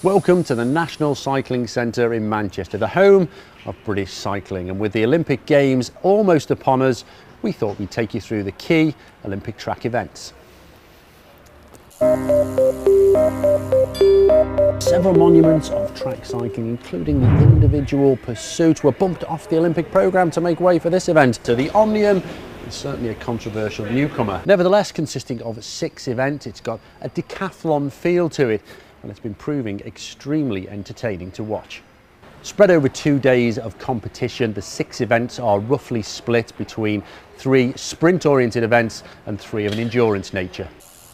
Welcome to the National Cycling Centre in Manchester, the home of British cycling. And with the Olympic Games almost upon us, we thought we'd take you through the key Olympic track events. Several monuments of track cycling, including the individual pursuit, were bumped off the Olympic programme to make way for this event. So the Omnium is certainly a controversial newcomer. Nevertheless, consisting of 6 events, it's got a decathlon feel to it, and it's been proving extremely entertaining to watch. Spread over 2 days of competition, the 6 events are roughly split between 3 sprint-oriented events and 3 of an endurance nature.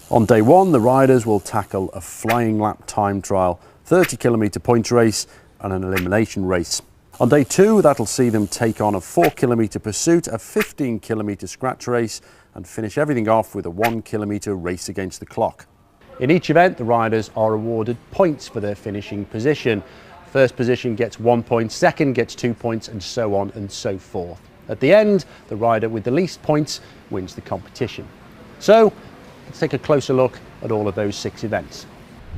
On day 1, the riders will tackle a flying lap time trial, 30-kilometre point race and an elimination race. On day 2, that'll see them take on a 4-kilometre pursuit, a 15-kilometre scratch race and finish everything off with a 1-kilometre race against the clock. In each event, the riders are awarded points for their finishing position. First position gets 1 point, second gets 2 points, and so on and so forth. At the end, the rider with the least points wins the competition. So, let's take a closer look at all of those 6 events.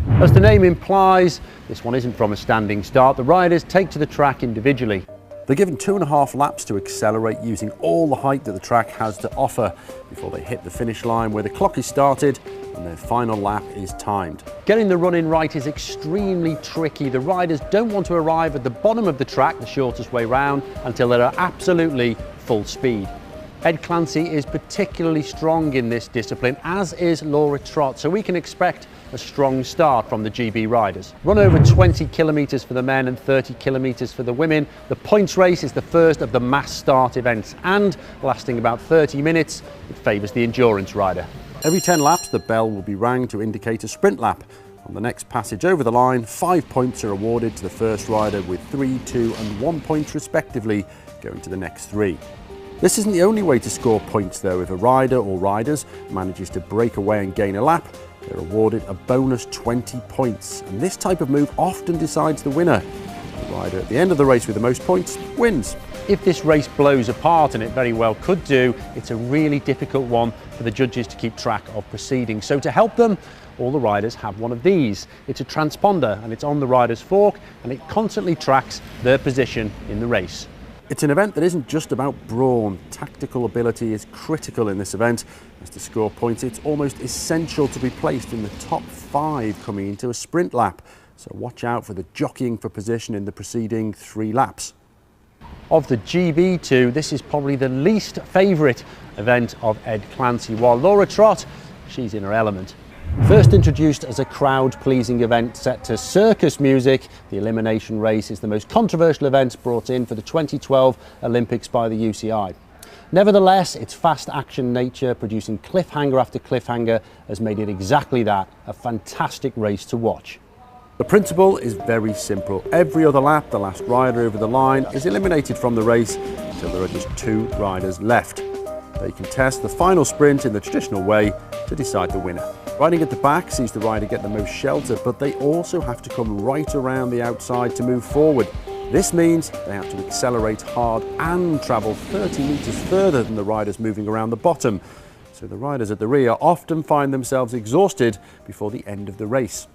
As the name implies, this one isn't from a standing start. The riders take to the track individually. They're given 2.5 laps to accelerate using all the height that the track has to offer before they hit the finish line, where the clock is started and their final lap is timed. Getting the run-in right is extremely tricky. The riders don't want to arrive at the bottom of the track, the shortest way round, until they're at absolutely full speed. Ed Clancy is particularly strong in this discipline, as is Laura Trott, so we can expect a strong start from the GB riders. Run over 20 kilometres for the men and 30 kilometres for the women. The points race is the first of the mass start events, and lasting about 30 minutes, it favours the endurance rider. Every 10 laps, the bell will be rang to indicate a sprint lap. On the next passage over the line, 5 points are awarded to the first rider, with 3, 2 and 1 point respectively going to the next 3. This isn't the only way to score points though. If a rider or riders manages to break away and gain a lap, they're awarded a bonus 20 points. And this type of move often decides the winner. The rider at the end of the race with the most points wins. If this race blows apart, and it very well could do, it's a really difficult one for the judges to keep track of proceedings. So to help them, all the riders have one of these. It's a transponder and it's on the rider's fork, and it constantly tracks their position in the race. It's an event that isn't just about brawn. Tactical ability is critical in this event. As to score points, it's almost essential to be placed in the top 5 coming into a sprint lap. So watch out for the jockeying for position in the preceding 3 laps. Of the GB2, this is probably the least favourite event of Ed Clancy, while Laura Trott, she's in her element. First introduced as a crowd-pleasing event set to circus music, the elimination race is the most controversial event brought in for the 2012 Olympics by the UCI. Nevertheless, its fast action nature, producing cliffhanger after cliffhanger, has made it exactly that, a fantastic race to watch. The principle is very simple. Every other lap, the last rider over the line is eliminated from the race until there are just 2 riders left. They contest the final sprint in the traditional way to decide the winner. Riding at the back sees the rider get the most shelter, but they also have to come right around the outside to move forward. This means they have to accelerate hard and travel 30 metres further than the riders moving around the bottom. So the riders at the rear often find themselves exhausted before the end of the race.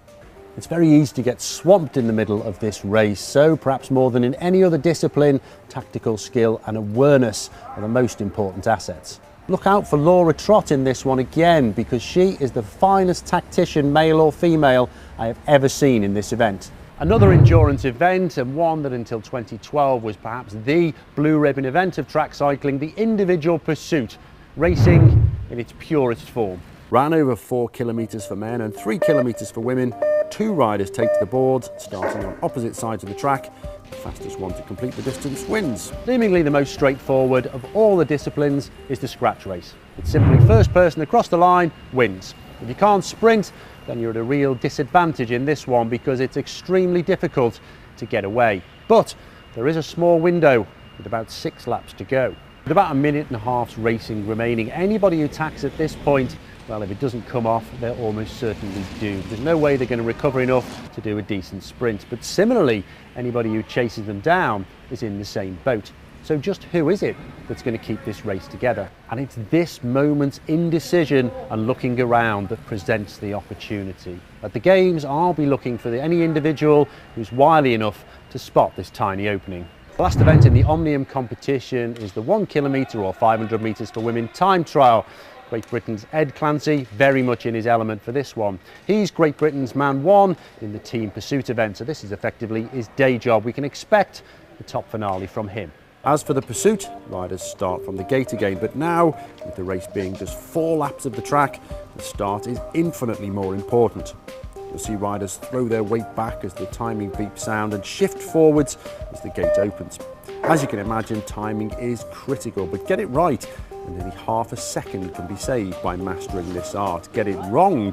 It's very easy to get swamped in the middle of this race, so perhaps more than in any other discipline, tactical skill and awareness are the most important assets. Look out for Laura Trott in this one again, because she is the finest tactician, male or female, I have ever seen in this event. Another endurance event, and one that until 2012 was perhaps the blue ribbon event of track cycling, the individual pursuit, racing in its purest form. Ran over 4 kilometres for men and 3 kilometres for women. 2 riders take to the boards, starting on opposite sides of the track. The fastest one to complete the distance wins. Seemingly the most straightforward of all the disciplines is the scratch race. It's simply first person across the line wins. If you can't sprint, then you're at a real disadvantage in this one, because it's extremely difficult to get away. But there is a small window with about 6 laps to go. With about 1.5 minutes racing remaining, anybody who attacks at this point, well, if it doesn't come off, they're almost certainly doomed. There's no way they're going to recover enough to do a decent sprint. But similarly, anybody who chases them down is in the same boat. So just who is it that's going to keep this race together? And it's this moment's indecision and looking around that presents the opportunity. At the Games, I'll be looking for any individual who's wily enough to spot this tiny opening. The last event in the Omnium competition is the 1 kilometre or 500 metres for women time trial. Great Britain's Ed Clancy, very much in his element for this one. He's Great Britain's man one in the team pursuit event, so this is effectively his day job. We can expect the top finale from him. As for the pursuit, riders start from the gate again, but now, with the race being just 4 laps of the track, the start is infinitely more important. You'll see riders throw their weight back as the timing beeps sound and shift forwards as the gate opens. As you can imagine, timing is critical, but get it right and nearly half a second can be saved by mastering this art. Get it wrong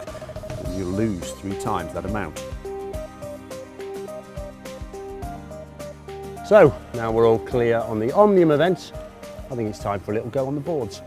and you'll lose 3 times that amount. So, now we're all clear on the Omnium event, I think it's time for a little go on the boards.